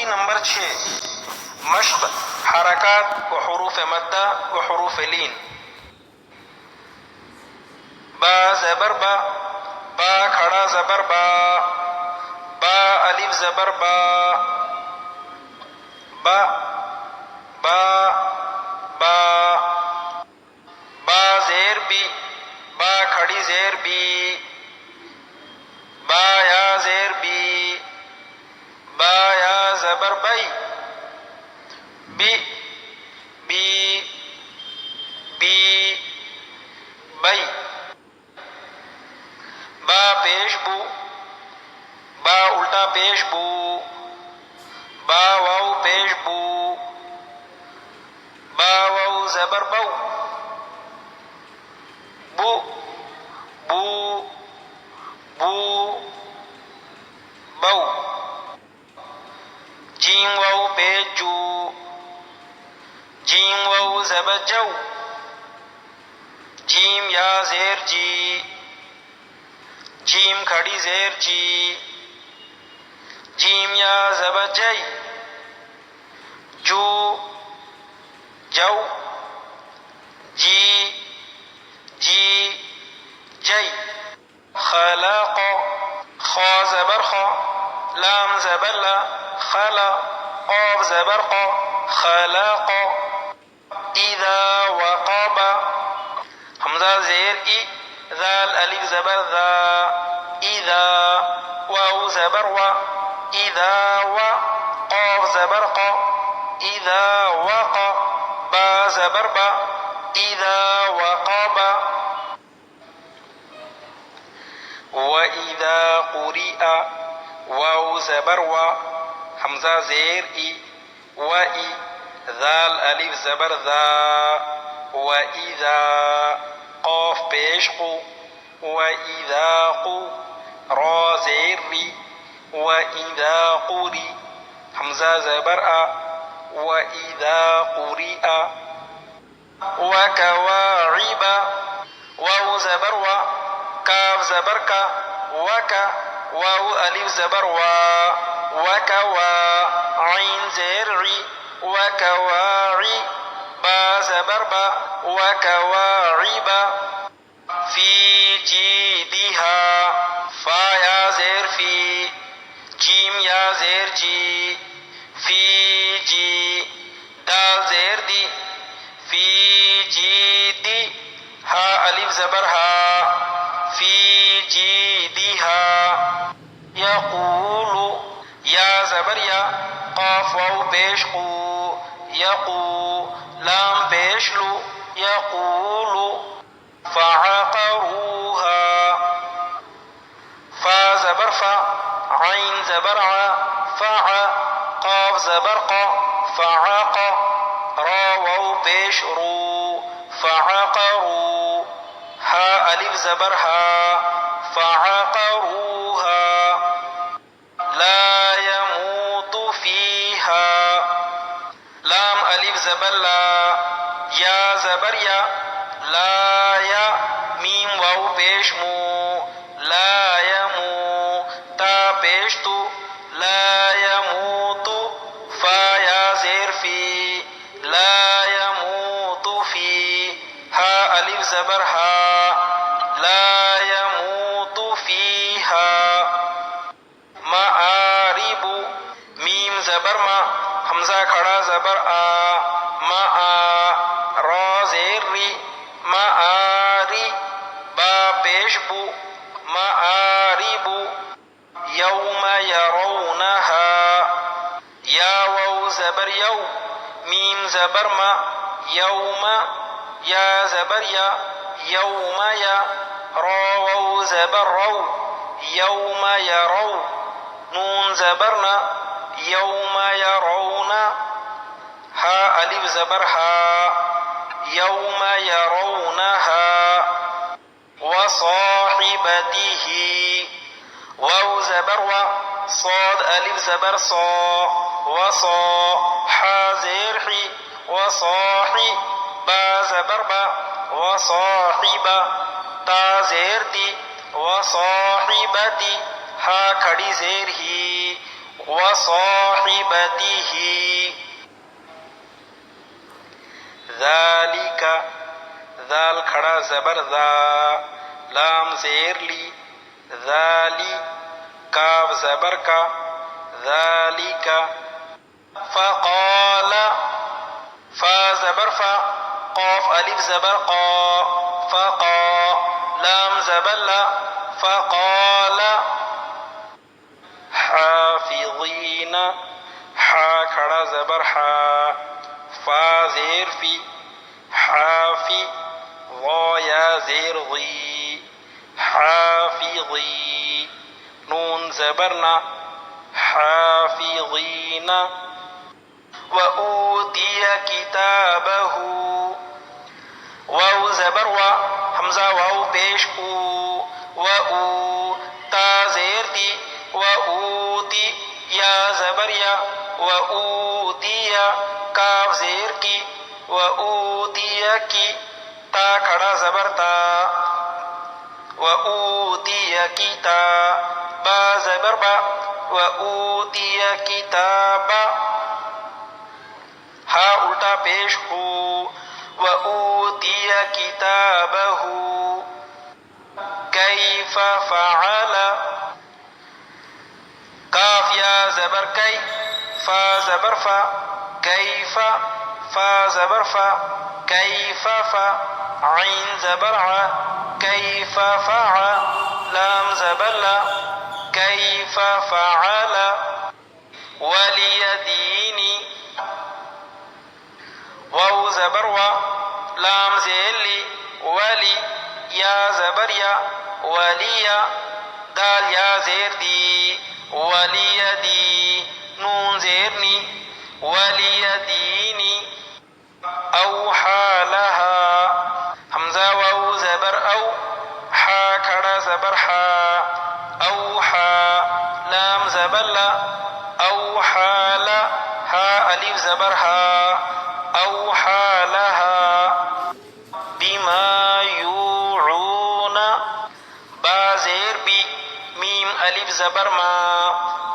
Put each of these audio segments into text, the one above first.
Number 6 مشق حرکات و حروف مدہ و حروف لین. با زبر با، با کھڑا زبر با، با الف زبر با، با با با. با زیر بی، با کھڑی زیر بی، با یا زیر بی، با یا زبر بی، بی بی بی بی. با پیش بو، با الٹا پیش بو، با واو پیش بو، با واو زبر بو، بو بو بو بو. جیم واو پیش جو، جیم واو زبر جو، جیم یا زیر جی، جیم کھڑی زیر جی، جیم یا زبر جی، جو جو، جی جی جی. خلق، خا زبر خا، لام زبر لا، خلا، قاف زبر قا، خلق. اذا وقب، حمزہ زیر ای، ذال الف زبر ذا، اذا. واو زبر وا، اذا و، قاف زبر قا، اذا وقع. با زبر با، اذا وقب. وَإِذَا قُرِئَ، واو زبر وا، حمزہ زیر ای، وَإِ، ذال الف زبر ذا، وَإِذَا. قاف پیش قو، وَإِذَا قو، را زیر ری، وَإِذَا قُرِئ. حمزہ زبر آ، وَإِذَا قُرِئَ. وَكَوَاعِبَ، واو زبر وا، کاف زبر کا، وکا، واو الف زبر وا، وکوا. عین زیر عی، وکواعی. با زبر با، وکواعب. فی جیدها، فا یا زیر فی، جیم یا زیر جی، فی جی. دال زیر دی، فی جیدی. ہا الف زبر ہا، فی جیدها. یقول، یا زبر یا، قاف واو پیش قو، یقو، لام پیش لو، یقول. فعقروها، فا زبر فا، عین زبر ع، فع، قاف زبر قا، فعق. را واو پیش رو، فعقروا. ہا الف زبر ہا، فعقروها. لا يموت فيها، لام الف زبر لا، یا زبر یا، لا یا. میم واو پیش مو، لا یمو. تا پیش تو، لا یموت. فا یا زیر فی، لا یموت فی. ہا الف زبر ہا، لا یموت فیہا. معارب، میم زبر ما، حمزہ کھڑا زبر آ، معا، را زیر ری، معاری. با پیش بو، معارب. یوم یرونها، یا واو زبر یو، میم زبر ما، یوم، یا زبر یا، یوم یا. را واو زبر رو، یوم یرو. نون زبرنا، یوم یرون. ہا الف زبر ہا، یوم یرونها. وصاحبته، واو زبر و، صاد الف زبر صا، وصا. حا زیر حی، وصاحی. با زبر با، وصاحب. تا زیر دی، وصاحبتی ہا کھڑی زیر ہی وصاحبته ذالک ذال کھڑا زبر ذا لام زیر لی ذالی کاف زبر کا ذالک فقال فا زبر فا قاف الف زبر قا فقا لام زبر لا فقال حافظین حا کھڑا زبر حا فا زیر فی حافی وا یا زیر غی حافظی نون زبرنا حافظین وأوتي كتابه واو زبر وا حمزہ واو پیش او وأو تا زیر دی وأوتی یا زبر یا وأوتی کاف زیر کی وأوتی کی تا کھڑا زبر تا وأوتی کتا با زبر با وأوتی کتابا ہا الٹا پیش ہو وأوتی کتابه کیف فعل کاف یا زبر کئی فا زبر فا کیف فا زبر فا کیف فا عین زبر ع کیف فعل لام زبر لا کیف فعل ولیدینی واو زبر وا لام زیر لی ولی یا زبر یا ولی دال یا زیر دی ولی دی نون زیر نی ولی دینی اوحا لها حمزہ واو زبر او حا کھڑا زبر حا اوحا لام زبر لا اوحا لا ہا الف زبر ہا اوحا لها بما یوعون با زیر بی میم الف زبر ما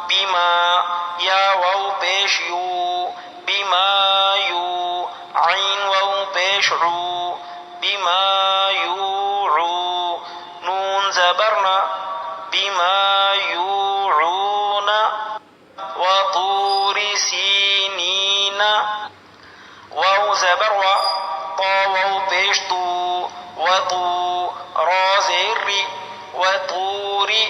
بما یا واو پیش یو بما یو عین واو پیش عو بما یوعو نون زبرنا بما یوعون وطور سینین واو زبر وا طا واو پیش تو وطو را زیر ری وطوری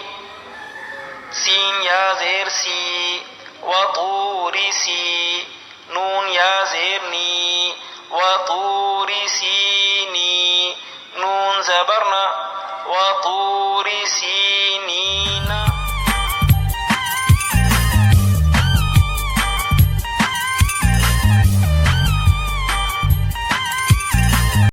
سین یا زیر سی وطوری سی نون یا زیر نی وطوری سینی نون زبرنا وطوری سینی